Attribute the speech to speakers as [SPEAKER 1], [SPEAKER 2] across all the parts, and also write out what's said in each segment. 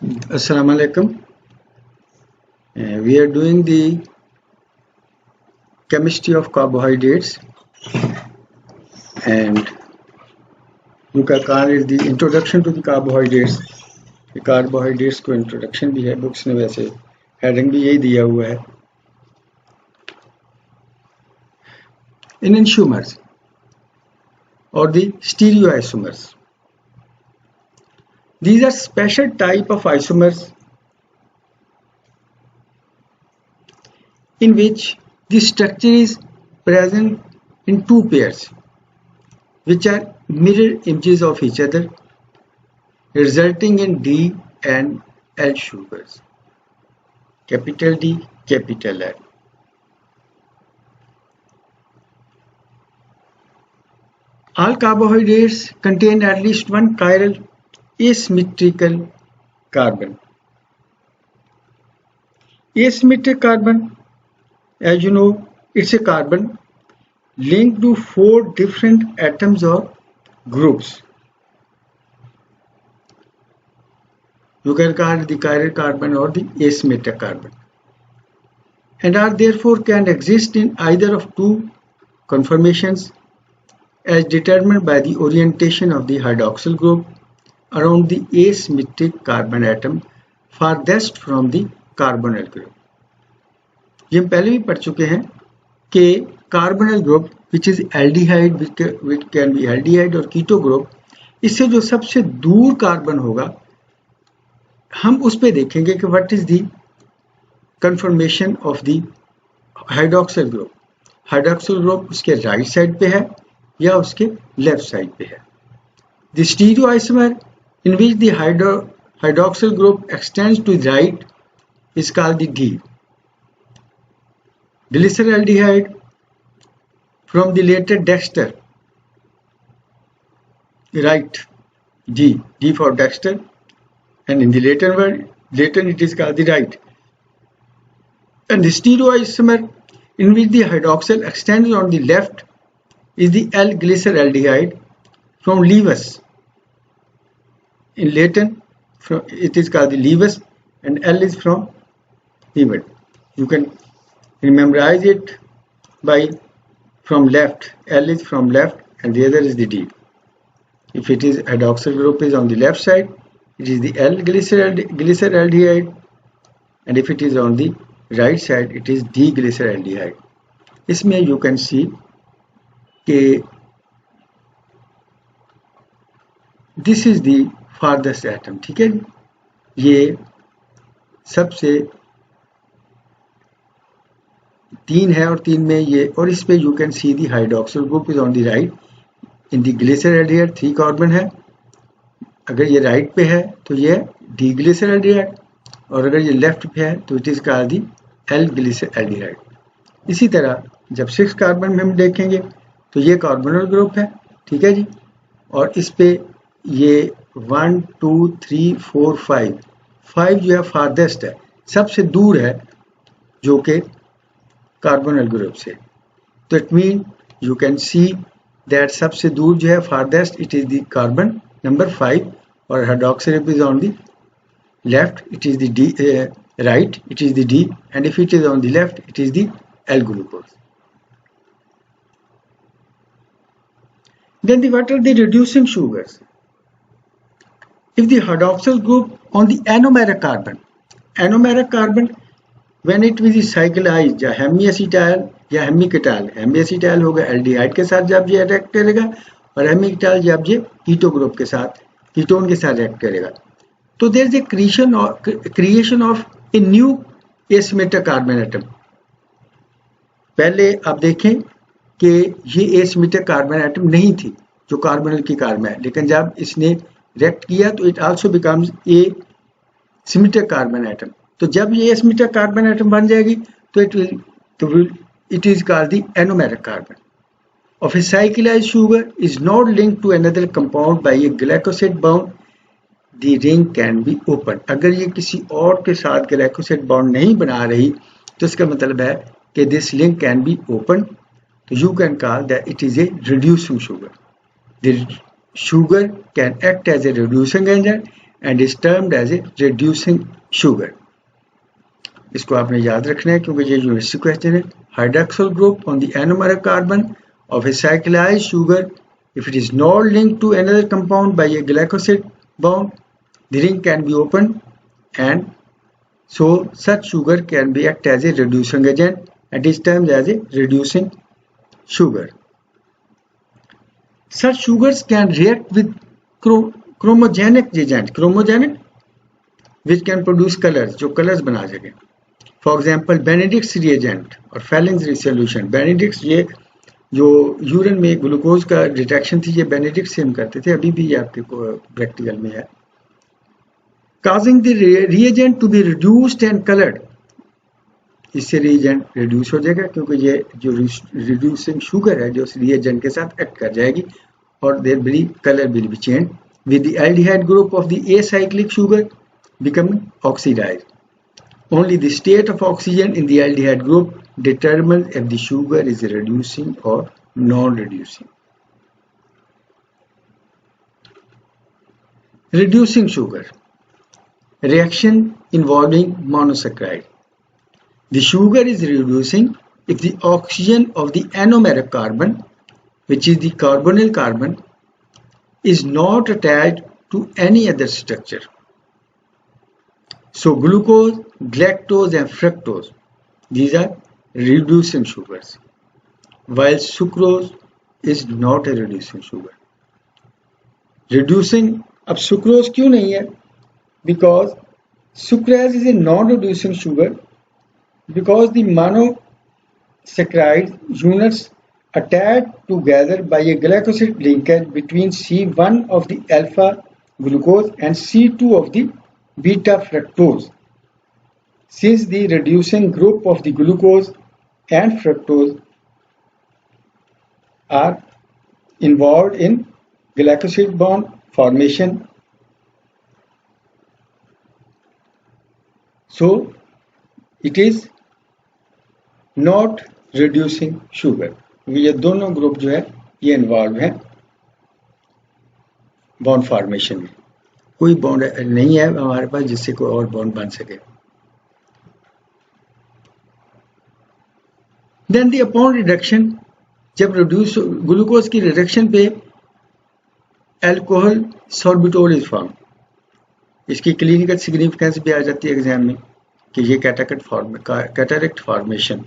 [SPEAKER 1] Assalamu alaikum. We are doing the chemistry of carbohydrates, and उनका card is the introduction to the carbohydrates. Carbohydrates को introduction भी है, books ने वैसे heading भी यही दिया हुआ है. In enantiomers or the stereoisomers, these are special type of isomers in which the structure is present in two pairs which are mirror images of each other, resulting in D and L sugars, capital D, capital L. All carbohydrates contain at least one chiral asymmetrical carbon. Asymmetric carbon, as you know, it's a carbon linked to four different atoms or groups. You can call it the chiral carbon or the asymmetric carbon, and are therefore can exist in either of two conformations as determined by the orientation of the hydroxyl group around the asymmetric carbon atom farthest from the carbonyl group. ये हम पहले भी पढ़ चुके हैं कि carbonyl group which is aldehyde, which can be aldehyde और keto group, इससे जो सबसे दूर कार्बन होगा हम उस पे देखेंगे कि what is the confirmation of the hydroxyl group. Hydroxyl group उसके राइट साइड पे है या उसके लेफ्ट साइड पे है. The stereoisomer in which the hydroxyl group extends to the right is called the D. Glyceraldehyde from the later Dexter, right, D for Dexter, and in the later it is called the right. And the stereoisomer in which the hydroxyl extends on the left is the L-glyceraldehyde from Lewis. In Latin, it is called the Lewis, and L is from Lewis. You can memorize it by from left. L is from left and the other is the D. If it is hydroxyl group is on the left side, it is the L-glyceraldehyde, and if it is on the right side, it is D-glyceraldehyde. इसमें you can see कि this is the farthest atom. ठीक है, ये सबसे तीन है और तीन में ये, और इस पे you can see the hydroxyl group is on the right. In the glyceraldehyde 3 carbon है. अगर ये राइट पे है तो ये डी ग्लिसरैल्डिहाइड, और अगर ये लेफ्ट पे है तो it is called the L glyceraldehyde. इसी तरह जब 6 कार्बन में हम देखेंगे तो ये कार्बोनिल ग्रुप है. ठीक है जी, और इस पे ये 1 2 3 4 5 जो है फारदेस्ट है, सबसे दूर है जो कि कार्बोनिल ग्रुप से. तो it mean you can see that सबसे दूर जो है farthest it is the carbon number 5, और hydroxyl is on the left, it is the D, right it is the D, and if it is on the left it is the L glucose. Then what are the reducing sugars? If the hydroxyl group on the anomeric carbon when it will cyclize या हेमीएसिटाइल या हेमीकेटाइल, हेमीएसिटाइल होगा aldehyde के साथ जब ये react करेगा, और हेमीकेटाइल जब ये कीटो ग्रुप के साथ, कीटोन के साथ रिएक्ट करेगा, तो there is a creation of a new asymmetric carbon atom. पहले आप देखें कि ये एसिमेट्रिक कार्बन एटम नहीं थी जो कार्बोनिल की कार्बन है, लेकिन जब इसने रिएक्ट किया तो it also becomes a symmetric carbon atom. तो जब ये एसिमेट्रिक कार्बन एटम बन जाएगी तो it is called the anomeric carbon. Of a cyclized sugar is not linked to another compound by a glycoside bond, the ring can be open. अगर ये किसी और के साथ ग्लाइकोसाइड बॉन्ड नहीं बना रही तो इसका मतलब है कि this link can be open. तो you can call that it is a reducing sugar. The sugar can act as a reducing agent and is termed as a reducing sugar. इसको आपने याद रखना है क्योंकि ये यूनिवर्सिटी क्वेश्चन है. Hydroxyl group on the anomeric carbon of a cyclized sugar, if it is not linked to another compound by a glycoside bond, the ring can be opened, and so such sugar can be act as a reducing agent and is termed as a reducing sugar. Such sugars can react with chromogenic agent, which can produce colors, जो colors बना सके. For example, Benedict's reagent और Fallon's solution. Benedict's ये जो urine में glucose का detection थी, ये बेनेडिक्ट से हम करते थे, अभी भी ये आपके प्रैक्टिकल में है. Causing the reagent to be reduced and colored. इससे रिएजेंट रिड्यूस हो जाएगा क्योंकि ये जो रिड्यूसिंग शुगर है जो उस रिएजेंट के साथ एक्ट कर जाएगी और there will colour will be change with the aldehyde group of the acyclic sugar become oxidised. Only the state of oxygen in the aldehyde group determines if the sugar is reducing or non-reducing. Reducing sugar. Reaction involving monosaccharide. The sugar is reducing if the oxygen of the anomeric carbon, which is the carbonyl carbon, is not attached to any other structure. So glucose, galactose and fructose, these are reducing sugars, while sucrose is not a reducing sugar. Reducing, अब sucrose क्यों नहीं है? Because sucrase is a non-reducing sugar because the monosaccharide units attached together by a glycoside linkage between C1 of the alpha glucose and C2 of the beta fructose. Since the reducing group of the glucose and fructose are involved in glycoside bond formation, so it is not reducing sugar. ये दोनों group जो है ये involve है bond formation में. कोई bond नहीं है हमारे पास जिससे कोई और बॉन्ड बन सके. देन द अपॉन रिडक्शन, जब रिड्यूस ग्लूकोज की रिडक्शन पे अल्कोहल सॉर्बिटोल इज फॉर्म. इसकी क्लिनिकल सिग्निफिकेंस भी आ जाती है एग्जाम में कि ये कैटरेक्ट फॉर्मेशन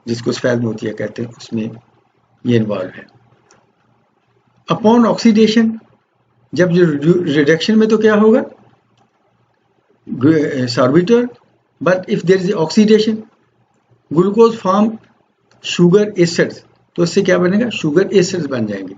[SPEAKER 1] जिसको स्फैल्मोथिया कहते हैं उसमें ये इन्वॉल्व है. अपॉन ऑक्सीडेशन, जब रिडक्शन में तो क्या होगा sorbitol, but if there is oxidation glucose form sugar acids, तो इससे क्या बनेगा शुगर एसिड्स बन जाएंगे.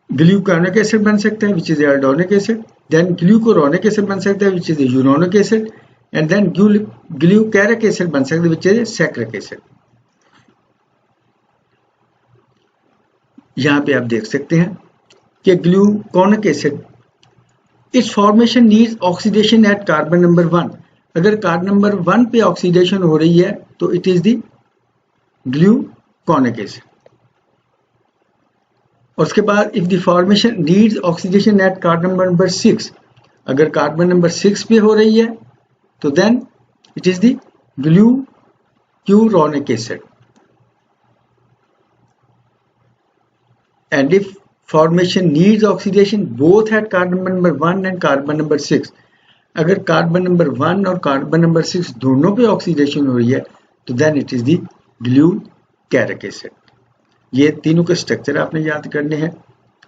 [SPEAKER 1] ग्लूकानिक एसिड बन सकते हैं which is aldonic acid, then glucuronic acid बन सकता है which is uronic acid, and then glucaric acid बन सकता है विच इज सैक्रिक एसिड. यहां पे आप देख सकते हैं कि ग्लूकोनिक एसिड, इस formation needs oxidation at carbon number 1. अगर कार्बन नंबर 1 पे ऑक्सीडेशन हो रही है तो it is the gluconic acid. और उसके बाद if the formation needs oxidation at carbon number 6, अगर कार्बन नंबर 6 पे हो रही है तो then it is the glucuronic acid. And if formation needs oxidation both at carbon number 1 and carbon number 6, अगर कार्बन नंबर 1 और कार्बन नंबर 6 दोनों पे ऑक्सीडेशन हो रही है तो then it is the glucaric acid. ये तीनों के स्ट्रक्चर आपने याद करने हैं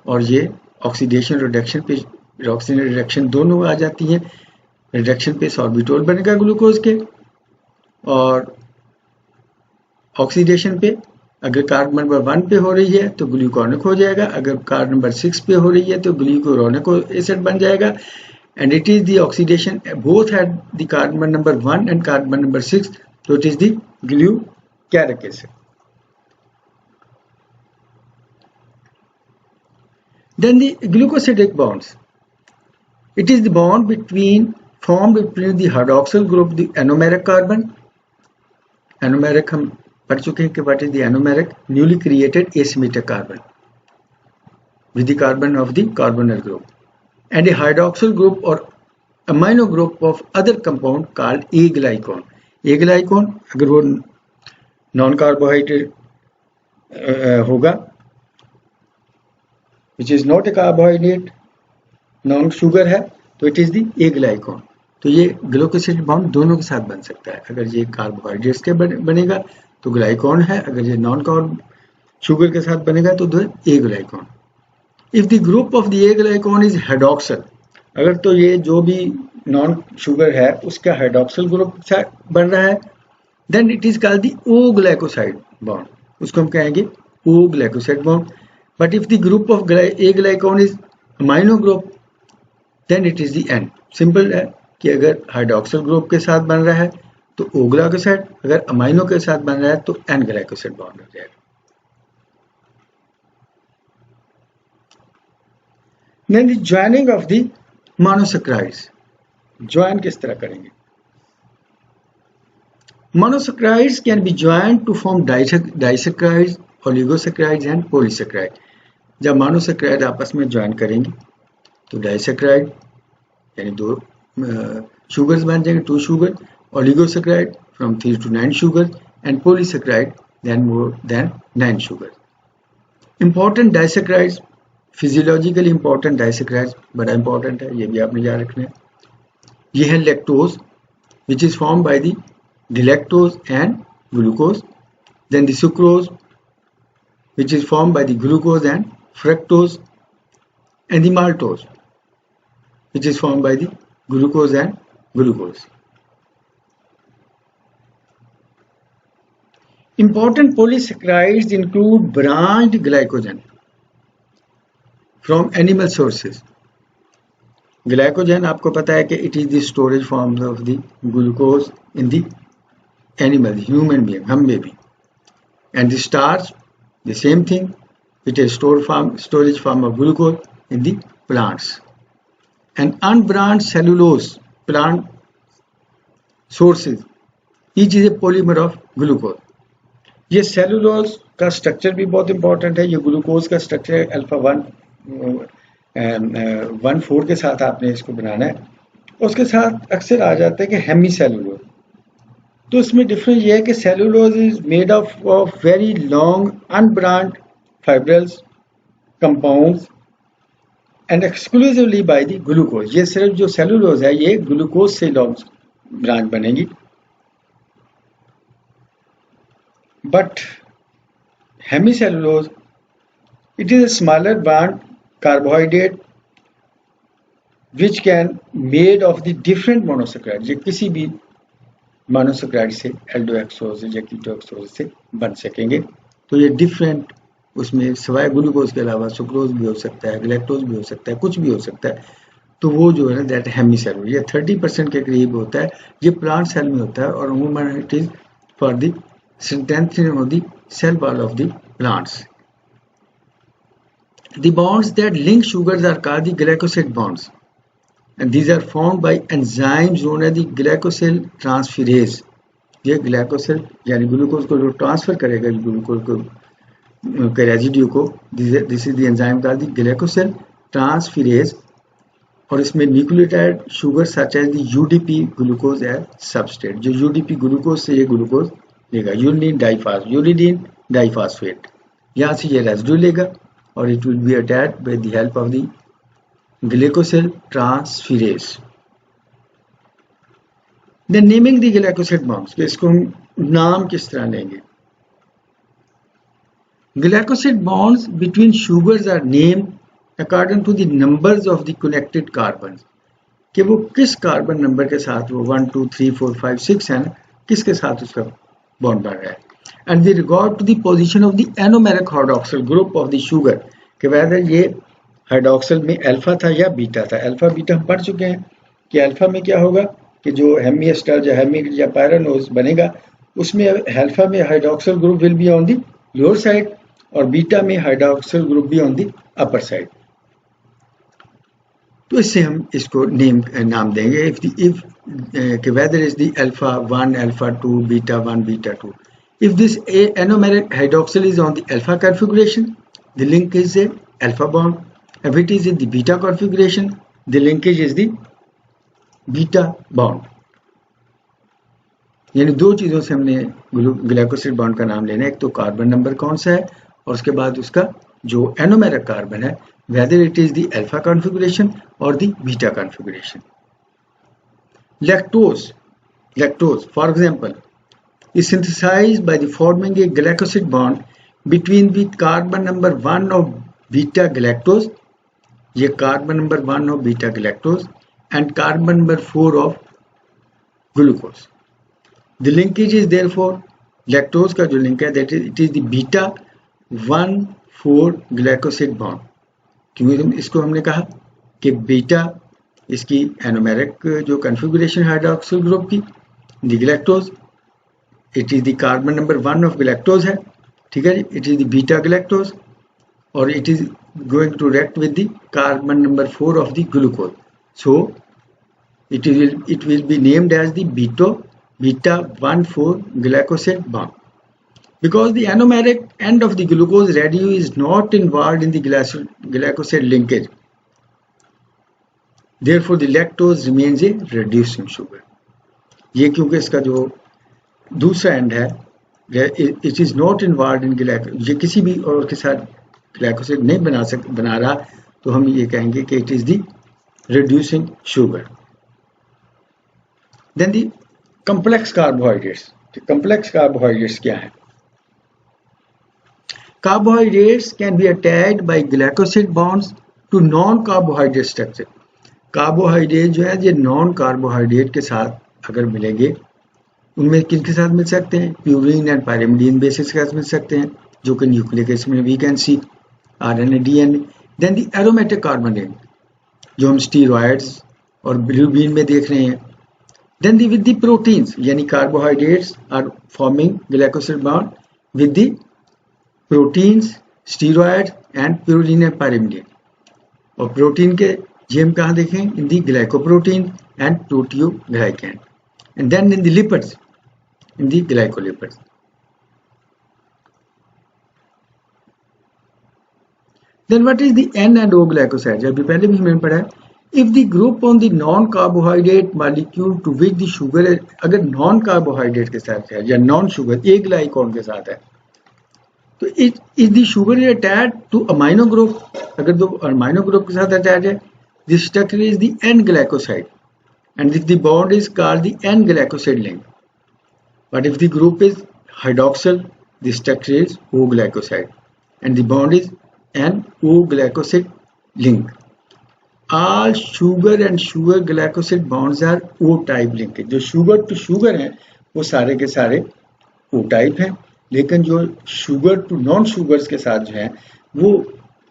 [SPEAKER 1] और ये ऑक्सीडेशन रिडक्शन पे ऑक्सीजन रिडक्शन दोनों आ जाती हैं. रिडक्शन पे सॉर्बिटोल बनेगा ग्लूकोज के और ऑक्सीडेशन पे अगर कार्बन नंबर 1 पे हो रही है तो ग्लूकोनिक हो जाएगा, अगर कार्बन नंबर 6 पे हो रही है तो ग्लूकुरोनिक एसिड बन जाएगा. And it is the oxidation both at the carbon number 1 and carbon number 6, तो it is the glucaric acid. Then the glucosidic bonds, it is the bond formed between the hydroxyl group the anomeric carbon. Anomeric हम पढ़ चुके हैं कि what is the anomeric, newly created asymmetric carbon with the carbon of the carbonyl group, and a hydroxyl group or amino group of other compound called aglycone. Aglycone अगर वो non carbohydrate होगा, which is not a carbohydrate, non sugar है, तो it is the aglycone. तो ये ग्लूकोसिड bond दोनों के साथ बन सकता है. अगर ये कार्बोहाइड्रेट्स के बनेगा तो ग्लाइकॉन है, अगर ये नॉन कार्ब शुगर के साथ बनेगा तो aglycone. If the group of the aglycone is hydroxyl, अगर तो ये जो भी नॉन शुगर है उसका हाइड्रोक्सिल ग्रुप बन रहा है, then it is called the O glycoside bond, उसको हम कहेंगे O glycoside bond. But if the group of aglycone is amino group, then it is the N. Simple है कि अगर हाइड्रोक्सिल ग्रुप के साथ बन रहा है तो ओ ग्लाइकोसाइड, अगर अमाइनो के साथ बन रहा है तो एन ग्लाइकोसाइड बॉन्ड हो जाएगा. Then the joining of the monosaccharides. Join किस तरह करेंगे? Monosaccharides can be joined to form disaccharides, oligosaccharides and polysaccharides. जब monosaccharide आपस में join करेंगे तो disaccharide यानी दो sugars बन जाएंगे, 2 sugar, oligosaccharides from 3 to 9 sugars and polysaccharide then more than 9 sugars. Important disaccharides, physiologically important disaccharides बड़ा इंपॉर्टेंट है, ये भी आपने याद रखना है. ये है lactose which is form by the galactose and glucose, then the sucrose which is formed by the glucose and fructose, and the maltose which is formed by the glucose and glucose. Important polysaccharides include branched glycogen from animal sources. Glycogen आपको पता है कि it is the storage forms of the glucose in the animal, human being, हम में भी. And the starch, the same thing, it is storage form of glucose in the plants. And unbranched cellulose plant sources, each is a polymer of glucose. ये cellulose का structure भी बहुत important है. ये glucose का स्ट्रक्चर है alpha 1,4 के साथ आपने इसको बनाना है. उसके साथ अक्सर आ जाता है कि हेमी सेलुलोज. तो इसमें डिफरेंस ये है कि cellulose is made of very long unbranched fibrils compounds and exclusively by the glucose. ये सिर्फ जो सेलुलोज है ये ग्लूकोज से लॉन्ग ब्रांच बनेगी. But hemicellulose, it is a smaller bond carbohydrate which can made of the different monosaccharides. ये किसी भी monosaccharide से एल्डोहेक्सोज या कीटोहेक्सोज से बन सकेंगे. तो ये डिफरेंट, उसमें सिवाय ग्लूकोज के अलावा सुक्रोज भी हो सकता है, गैलेक्टोज भी हो सकता है, कुछ भी हो सकता है. तो वो जो है ना दैट हेमिसेलुलोज, ये 30% के करीब होता है. ये प्लांट सेल में होता है और अमूमन it is for the strengthening of the cell wall of the plants. The bonds that link sugars are called the glycoside bonds, and these are formed by enzymes known as the glycosyl transferase. ये glycosyl यानी glucose को जो transfer करेगा glucose को के residue को, this is the enzyme called the glycosyl transferase. और इसमें nucleotide sugar such as the UDP glucose as substrate. जो यूडीपी ग्लूकोज से ये ग्लूकोज लेगा, यूरिडीन डाइफॉस्फेट. यहाँ से ये रेजिड्यू लेगा और it will be attached with the help of the glycosyl transferase. Then naming the glycoside bonds, इसको हम नाम किस तरह लेंगे? Glycoside bonds between sugars are named according to the numbers of the connected carbon, कि वो किस कार्बन नंबर के साथ, वो 1 2 3 4 5 6 है ना, किसके साथ उसका बॉन्ड बन रहा है. And the regard to the position of the anomeric hydroxyl group of the sugar, कि वेदर ये हाइड्रोक्सिल में अल्फा था या बीटा था. अल्फा बीटा हम पढ़ चुके हैं कि अल्फा में क्या होगा कि जो हेमीएस्टर या हेमी या पायरानोज बनेगा उसमें अल्फा में hydroxyl group will be on the lower side और बीटा में हाइड्रोक्सिल ग्रुप भी ऑन द अपर साइड. तो इससे हम इसको नाम देंगे. If whether is the alpha 1, alpha 2, beta 1, beta 2. If this anomeric hydroxyl is on the alpha configuration, the link is a alpha bond. If it is in the beta configuration, the linkage is the beta bond. यानी दो चीजों से हमने ग्लाइकोसिड bond का नाम लेना है, एक तो कार्बन नंबर कौन सा है और उसके बाद उसका जो एनोमेरिक कार्बन है whether it is the alpha configuration or the beta configuration. Lactose for example is synthesized by the forming a glycoside bond between the carbon number 1 of beta galactose, ये carbon number 1 of beta galactose and carbon number 4 of glucose. The linkage is therefore lactose का जो link है that is, it is the beta 1,4 glycoside bond. क्योंकि इसको हमने कहा कि beta इसकी एनोमेरिक जो कन्फिगुरेशन हाइड्रोक्सिल ग्रुप की, the galactose it is the carbon number 1 of galactose है, ठीक है, it is the beta galactose और it is going to react with the carbon number 4 of the glucose, so it will be named as the beta 1,4 glycoside bond. Because the anomeric end of the glucose residue is not involved in the glycoside linkage, therefore the lactose remains a reducing sugar. ये क्योंकि इसका जो दूसरा and है it is not involved in glycoside, ये किसी भी और के साथ ग्लाइकोसाइड नहीं बना रहा, तो हम ये कहेंगे कि it is the reducing sugar. Then the complex carbohydrates. Complex carbohydrates क्या है? Carbohydrates can be attached by glycoside bonds to non-carbohydrate structure. Carbohydrate जो है ये नॉन कार्बोहाइड्रेट के साथ अगर मिलेंगे, उनमें किन के साथ मिल सकते हैं? प्यूरीन एंड पायरिमिडीन बेसिस के साथ मिल सकते हैं, जो कि न्यूक्लिक एसिड में we can see, RNA, DNA. Then the aromatic carbonate जो हम स्टीरॉइड्स और बिलिरुबिन में देख रहे हैं. Then the with the proteins, यानी carbohydrates are forming glycoside bond with the proteins, steroid and purine and pyrimidine. और प्रोटीन के ये हम कहाँ देखें? In the glycoprotein and proteoglycan. And then in the lipids, in the glycolipids. Then what is the N and O glycoside? अभी पहले भी हमने पढ़ा है. If the group on the non carbohydrate molecule to which the sugar है, अगर non carbohydrate के साथ है या नॉन शुगर एक ग्लाइकॉन के साथ है, तो is the sugar attach to amino group, अगर दो अमाइनो ग्रुप के साथ अटैच है, the structure is the N glycoside and if the bond is called the N glycoside link. But if the group is hydroxyl, the structure is O glycoside and the bond is an O glycoside link. All sugar and sugar glycoside bonds are O type linkage. जो sugar to sugar हैं वो सारे के सारे O type हैं, लेकिन जो sugar to non sugars के साथ जो है वो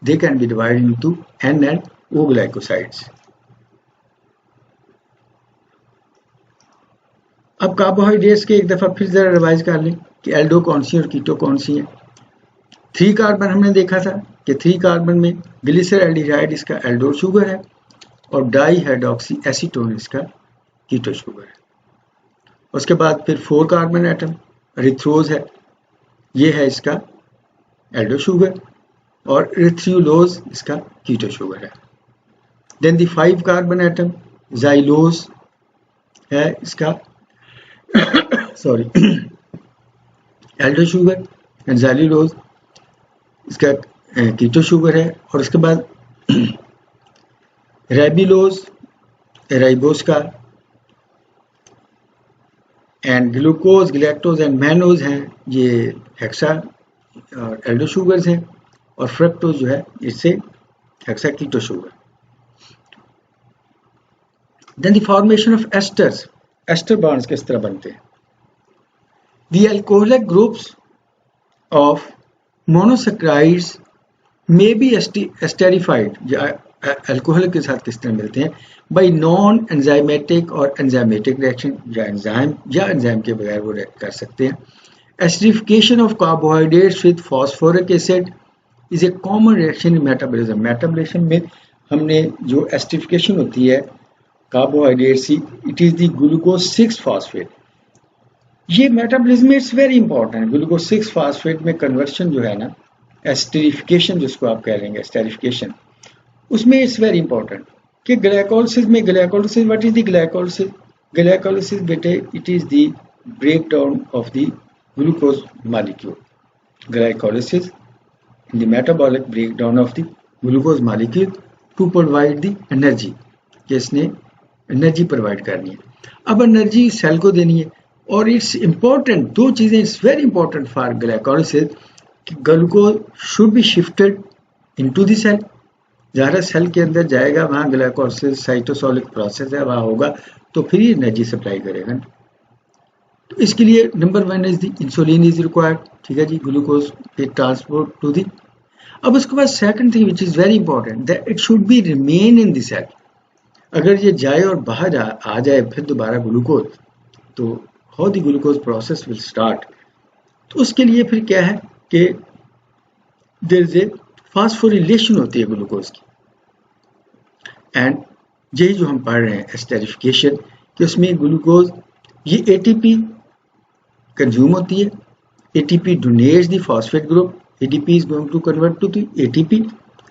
[SPEAKER 1] they can be divided into N and O glycosides. अब कार्बोहाइड्रेट्स के एक दफा फिर जरा रिवाइज कर लें कि एल्डो कौन सी और कीटो कौन सी है. 3 कार्बन हमने देखा था कि 3 कार्बन में ग्लिसरॉल्डिहाइड इसका एल्डो शुगर है और डाई हाइड्रोक्सी एसीटोन इसका कीटो शुगर है. उसके बाद फिर 4 कार्बन एटम एरिथ्रोज है, ये है इसका एल्डो शुगर और एरिथ्रियोलोज इसका कीटो शुगर है. देन दी 5 कार्बन एटम जाइलोज है इसका sorry Aldo sugar and xylose इसका कीटो शुगर है. और उसके बाद रेबिलोज राइबोस का and glucose, galactose and mannose हैं, ये हेक्सा एल्डो शुगर्स हैं. और फ्रक्टोज जो है इससे hexa keto sugar. Then the formation of esters. Ester bonds किस तरह बनते हैं? The alcoholic groups of monosaccharides may be esterified, alcohol के साथ किस तरह मिलते हैं? बाई नॉन एंजाइमेटिक और एंजाइमेटिक रिएक्शन, या एंजाइम के बगैर वो रिएक्ट कर सकते हैं. Esterification of carbohydrates with phosphoric acid is a common reaction in metabolism. Metabolism में हमने जो एस्टरिफिकेशन होती है कार्बोहाइड्रेट्स की, it is the glucose 6 phosphate. ये मेटाबॉलिज्म में it's very important. Glucose 6 phosphate में कन्वर्शन जो है ना, एस्टरिफिकेशन जिसको आप कह रहे हैं, एस्टरिफिकेशन, उसमें इट्स वेरी इंपॉर्टेंट. कि ग्लाइकोलिसिस में glycolysis what is the glycolysis? Glycolysis बेटे it is the breakdown of the glucose molecule. Glycolysis in the metabolic breakdown of the glucose molecule to provide the energy. कि इसने energy provide करनी है. अब energy cell को देनी है और इट्स इम्पोर्टेंट, दो चीजें it's very important for glycolysis कि glucose should be shifted into the cell. जहाँ सेल के अंदर जाएगा वहाँ ग्लाइकोलिसिस साइटोसोलिक प्रोसेस है, वहाँ होगा तो फिर ये एनर्जी सप्लाई करेगा. तो इसके लिए number 1 is the insulin is required. ठीक है जी, ग्लूकोज के ट्रांसपोर्ट टू दी. अब उसके बाद second thing which is very important that it should be remain in the cell. अगर ये जाए और बाहर आ जाए फिर दोबारा ग्लूकोज, तो how the glucose process will start. तो उसके लिए फिर क्या है कि देयर इज ए फास्फोरिलेशन होती है ग्लूकोज की. एंड यही जो हम पढ़ रहे हैं एस्टेरिफिकेशन, कि उसमें ग्लूकोज ये एटीपी कंज्यूम होती है. ATP donates the phosphate group. ATP is going to convert to the ATP.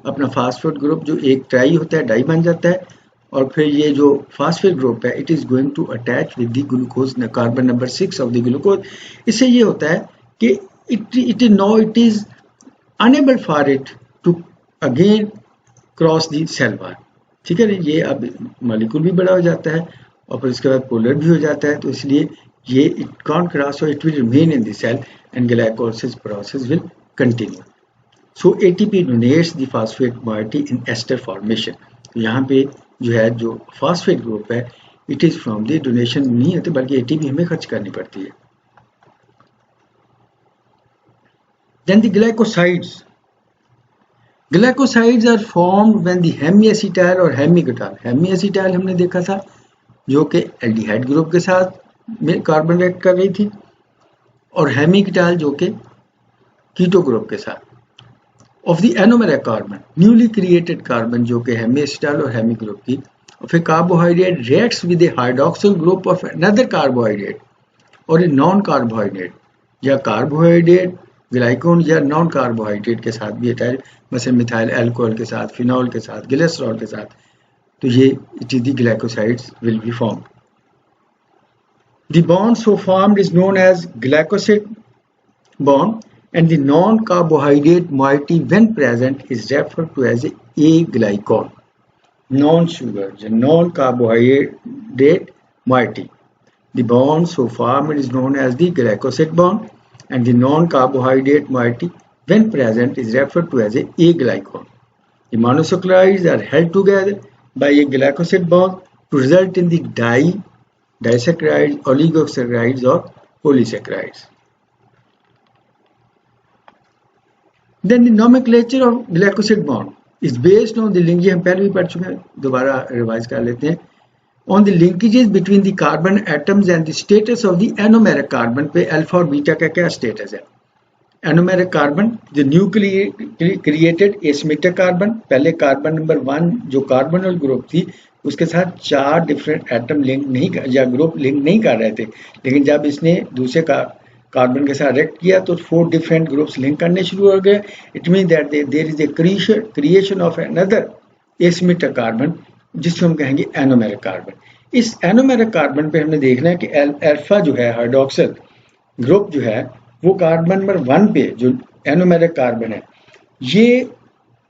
[SPEAKER 1] अपना फॉस्फेट ग्रुप जो एक ट्राई होता है डाई बन जाता है और फिर ये जो फॉस्फेट ग्रुप है it is going to attach with the glucose carbon number 6 of the glucose. इससे ये होता है कि it is enable for it to again cross the cell wall. ठीक है ना, ये अब मॉलिक्यूल भी बड़ा हो जाता है और फिर इसके बाद पोलर भी हो जाता है, तो इसलिए ये इट कांट क्रॉस और it will remain in the cell and glycolysis process will continue. So ATP donates the phosphate moiety in ester formation. तो यहाँ पे जो है जो फॉस्फेट ग्रुप है it is from the donation नहीं होते बल्कि एटीपी हमें खर्च करनी पड़ती है. Then the glycosides. Glycosides are formed when the hemiacetal और हेमीकेटाइल. हेमीएसिटाइल हमने देखा था जो कि एल्डिहाइड ग्रुप के साथ में कार्बन रिएक्ट कर रही थी और हेमीकेटाइल जो कि कीटो ग्रुप के साथ. Of the anomeric carbon newly created carbon जो कि हेमीएसिटाइल और हेमी ग्रुप की. और फिर carbohydrate reacts with the hydroxyl group of another carbohydrate और ए नॉन कार्बोहाइड्रेट, या कार्बोहाइड्रेट ग्लाइकोन या नॉन कार्बोहाइड्रेट के साथ भी अटैच, मसलन मिथाइल अल्कोहल के साथ, फिनॉल के साथ, ग्लिसरॉल के साथ. तो ये it is the glycosides will be formed. The bond so formed is known as glycosid bond, and the non-carbohydrate moiety when present is referred to as a glycol. Non-sugar, the non-carbohydrate moiety. The bond so formed is known as the glycosid bond, and the non-carbohydrate moiety when present is referred to as a glycol. The monosaccharides are held together by a glycosid bond to result in the disaccharides, oligosaccharides or polysaccharides. Then the nomenclature of glycosid bond is based on the link, ये हम पहले भी पढ़ चुके हैं, दोबारा revise कर लेते हैं. On the linkages between the carbon atoms and the status of the anomeric carbon पे अल्फा और बीटा का क्या स्टेटस है. एनोमेरिक कार्बन जो न्यूक्लियर क्रिएटेड एसिमेट्रिक कार्बन, पहले कार्बन नंबर 1 जो कार्बोनिल ग्रुप थी उसके साथ 4 डिफरेंट एटम लिंक नहीं या ग्रुप लिंक नहीं कर रहे थे, लेकिन जब इसने दूसरे कार्बन के साथ रिएक्ट किया तो 4 डिफरेंट ग्रुप्स लिंक करने शुरू हो गए. It mean that there is a creation of another asymmetric carbon जिसको हम कहेंगे एनोमेरिक कार्बन. इस एनोमेरिक कार्बन पे हमने देखना है कि अल्फा जो है हाइड्रोक्सिल ग्रुप जो है वो कार्बन नंबर 1 पे जो एनोमेरिक कार्बन है ये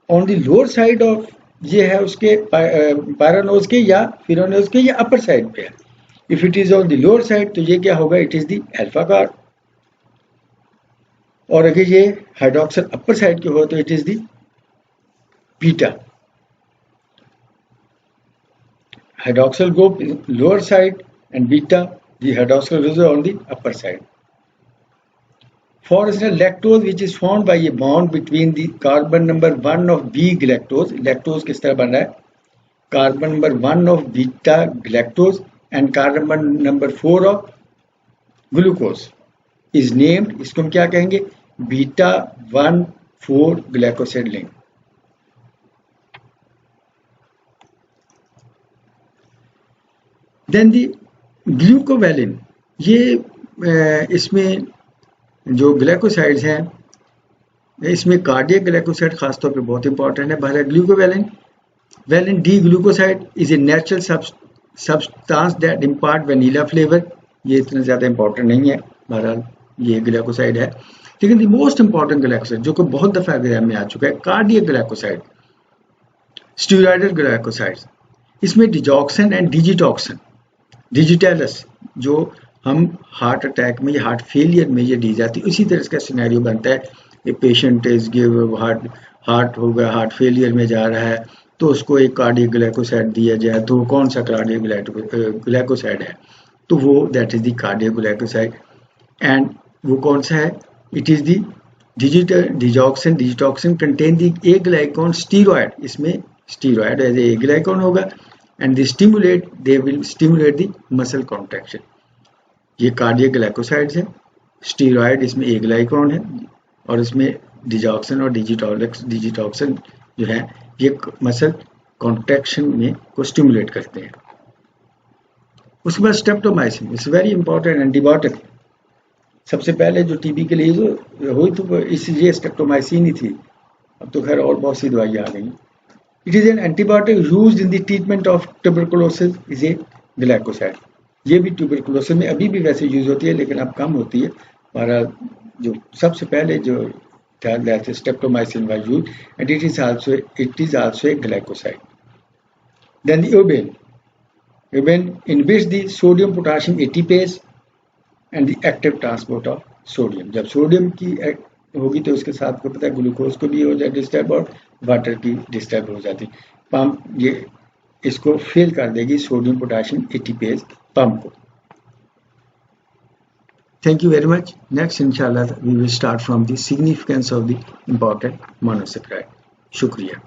[SPEAKER 1] on the lower side of ये है उसके पैरानोज के या फिनोनोज के या अपर साइड पे है. If it is on the lower side तो ये क्या होगा, it is the alpha carb. और अगर ये हाइड्रोक्सिल अपर साइड के हो तो it is the beta. Hydroxyl group lower side and beta the hydroxyl group on the upper side. For instance, lactose which is formed by a bond between the carbon number 1 of B galactose, lactose किस तरह बन रहा है, carbon number 1 of beta galactose and carbon number 4 of glucose is named, इसको हम क्या कहेंगे, beta 1,4 glycoside link. Then the glucovalin, ये इसमें जो ग्लाइकोसाइड्स हैं इसमें कार्डियक ग्लाइकोसाइड खासतौर पे बहुत इंपॉर्टेंट है. पहले ग्लूकोवैलिन Well, in D-glucoside is a natural substance that impart vanilla flavor. ये इतना ज़्यादा important नहीं है, बहरहाल ये ग्लाइकोसाइड है. लेकिन the most important ग्लाइकोसाइड जो कि बहुत दफ़ा एग्जाम में आ चुका है, कार्डियक ग्लाइकोसाइड, स्टीरॉयडल ग्लाइकोसाइड्स. इसमें डिजॉक्सिन एंड डिजिटॉक्सिन, डिजिटैलस जो हम हार्ट अटैक में या हार्ट फेलियर में ये दी जाती है, उसी तरह का सिनेरियो बनता है. A patient is give heart हो गया, हार्ट फेलियर में जा रहा है, तो उसको एक कार्डियक ग्लाइकोसाइड दिया जाए, तो वो कौन सा कार्डियक ग्लाइकोसाइड है, तो वो that is the cardiac glycoside. And वो कौन सा है? It is the digoxin. Digitoxin contain the A ग्लाइकोन steroid. इसमें स्टीरॉयड एज ए ग्लाइकोन होगा and they will stimulate the muscle contraction. ये कार्डियक ग्लाइकोसाइड्स है. स्टीरॉयड इसमें ए ग्लाइकोन है और इसमें डिजॉक्सिन और डिजिटॉक्सिन जो है ये मसल कॉन्ट्रैक्शन में को स्टिमुलेट करते हैं. उसके बाद streptomycin is very important antibiotic. सबसे पहले जो टीबी के लिए जो हुई तो इसलिए स्ट्रेप्टोमाइसिन ही थी. अब तो खैर और बहुत सी दवाइयाँ आ गई. It is an antibiotic used in the treatment of tuberculosis. Is a glycoside. ये भी ट्यूबरकुलोसिस में अभी भी वैसे यूज होती है लेकिन अब कम होती है. हमारा जो सबसे पहले जो that is streptomycin was used and it is also a glycoside. Then the euban inhibits the sodium potassium ATPase and the active transport of sodium. जब सोडियम की होगी तो उसके साथ को पता है ग्लूकोज को भी हो जाए डिस्टर्ब और वाटर की डिस्टर्ब हो जाती. पंप ये इसको फेल कर देगी सोडियम पोटाशियम एटीपेज पंप को. Thank you very much. Next, inshallah, we will start from the significance of the important monosaccharide. Shukriya.